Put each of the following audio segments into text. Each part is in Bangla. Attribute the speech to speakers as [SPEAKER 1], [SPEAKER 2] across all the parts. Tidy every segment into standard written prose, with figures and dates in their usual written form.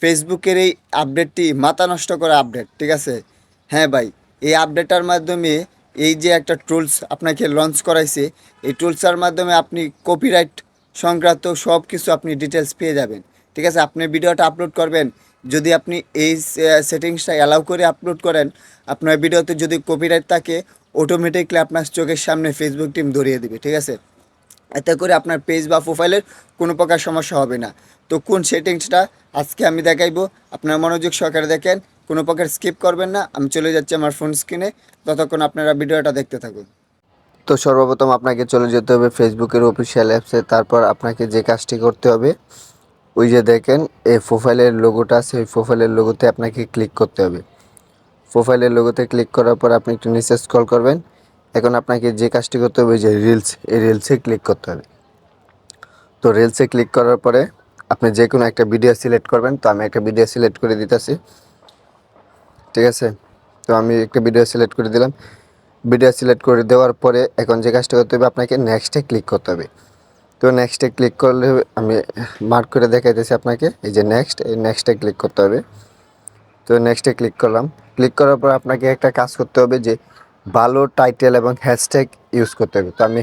[SPEAKER 1] ফেসবুকের এই আপডেটটি মাথা নষ্ট করা আপডেট, ঠিক আছে? হ্যাঁ ভাই, এই আপডেটটার মাধ্যমে এই যে একটা টুলস আপনাকে লঞ্চ করাইছে, এই টুলসের মাধ্যমে আপনি কপিরাইট সংক্রান্ত সব কিছু আপনি ডিটেলস পেয়ে যাবেন, ঠিক আছে? আপনি ভিডিওটা আপলোড করবেন, যদি আপনি এই সেটিংসটা অ্যালাউ করে আপলোড করেন, আপনার ভিডিওতে যদি কপিরাইট থাকে, অটোমেটিকলি আপনার চোখের সামনে ফেসবুক টিম ধরিয়ে দিবে, ঠিক আছে? এতে করে আপনার পেজ বা প্রোফাইলের কোনো প্রকার সমস্যা হবে না। তো কোন সেটিংসটা আজকে আমি দেখাইবো, আপনার মনোযোগ সহকারে দেখেন, কোনো প্রকার স্কিপ করবেন না। আমি চলে যাচ্ছি আমার ফোন স্ক্রিনে, ততক্ষণ আপনারা ভিডিওটা দেখতে থাকুন। তো সর্বপ্রথম আপনাকে চলে যেতে হবে ফেসবুকের অফিসিয়াল অ্যাপসে। তারপর আপনাকে যে কাজটি করতে হবে, ওই যে দেখেন এই প্রোফাইলের লোগোটা আছে, ওই প্রোফাইলের লোগোতে আপনাকে ক্লিক করতে হবে। প্রোফাইলের লোগোতে ক্লিক করার পর আপনি একটু নিচে স্ক্রল করবেন। এখন আপনাকে যে কাজটি করতে হবে, যে রিলস, এই রিলসে ক্লিক করতে হবে। তো রিলসে ক্লিক করার পরে আপনি যে কোনো একটা ভিডিও সিলেক্ট করবেন। তো আমি একটা ভিডিও সিলেক্ট করে দিতেছি, ঠিক আছে? তো আমি একটা ভিডিও সিলেক্ট করে দিলাম। ভিডিও সিলেক্ট করে দেওয়ার পরে এখন যে কাজটা করতে হবে, আপনাকে নেক্সটে ক্লিক করতে হবে। তো নেক্সটে ক্লিক করলে আমি মার্ক করে দেখাইতেছি আপনাকে, এই যে নেক্সট, এই নেক্সটে ক্লিক করতে হবে। তো নেক্সটে ক্লিক করলাম। ক্লিক করার পর আপনাকে একটা কাজ করতে হবে, যে ভালো টাইটেল এবং হ্যাশট্যাগ ইউজ করতে হবে। তো আমি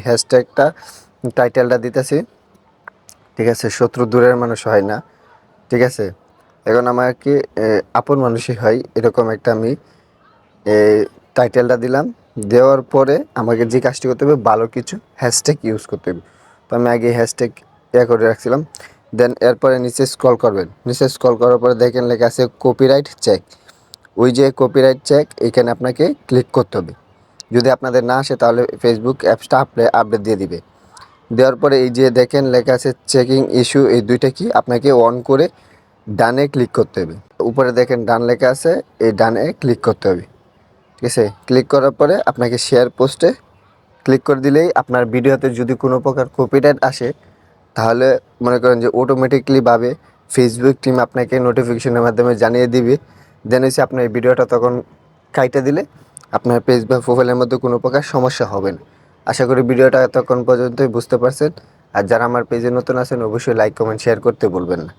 [SPEAKER 1] টাইটেলটা দিতেছি, ঠিক আছে? শত্রু দূরের মানুষ হয় না, ঠিক আছে? এখন আমাকে আপন মানুষই হয়, এরকম একটা আমি টাইটেলটা দিলাম। দেওয়ার পরে আমাকে যে কাজটি করতে হবে, ভালো কিছু হ্যাশট্যাগ ইউজ করতে হবে। তো আমি আগে হ্যাশট্যাগ করে রাখছিলাম। দেন এরপরে নিচে স্ক্রল করবেন। নিচে স্ক্রল করার পরে দেখেন লেখা আছে কপিরাইট চেক। ওই যে কপিরাইট চেক, এখানে আপনাকে ক্লিক করতে হবে। যদি আপনাদের না আসে তাহলে ফেসবুক অ্যাপসটা আপডেট দিয়ে দিবে। দেওয়ার পরে এই যে দেখেন লেখা আছে চেকিং ইস্যু, এই দুইটা কি আপনাকে অন করে ডানে ক্লিক করতে হবে। উপরে দেখেন ডান লেখা আছে, এই ডানে ক্লিক করতে হবে, ঠিক আছে? ক্লিক করার পরে আপনাকে শেয়ার পোস্টে ক্লিক করে দিলেই আপনার ভিডিওতে যদি কোনো প্রকার কপিরাইট আসে, তাহলে মনে করেন যে অটোমেটিকলি ভাবে ফেসবুক টিম আপনাকে নোটিফিকেশনের মাধ্যমে জানিয়ে দিবে। দেন হচ্ছে আপনার এই ভিডিওটা তখন কাইটে দিলে আপনার পেজ বা প্রোফাইলের মধ্যে কোনো প্রকার সমস্যা হবে না। আশা করি ভিডিওটা এতক্ষণ পর্যন্তই বুঝতে পারছেন। আর যারা আমার পেজে নতুন আছেন, অবশ্যই লাইক, কমেন্ট, শেয়ার করতে ভুলবেন না।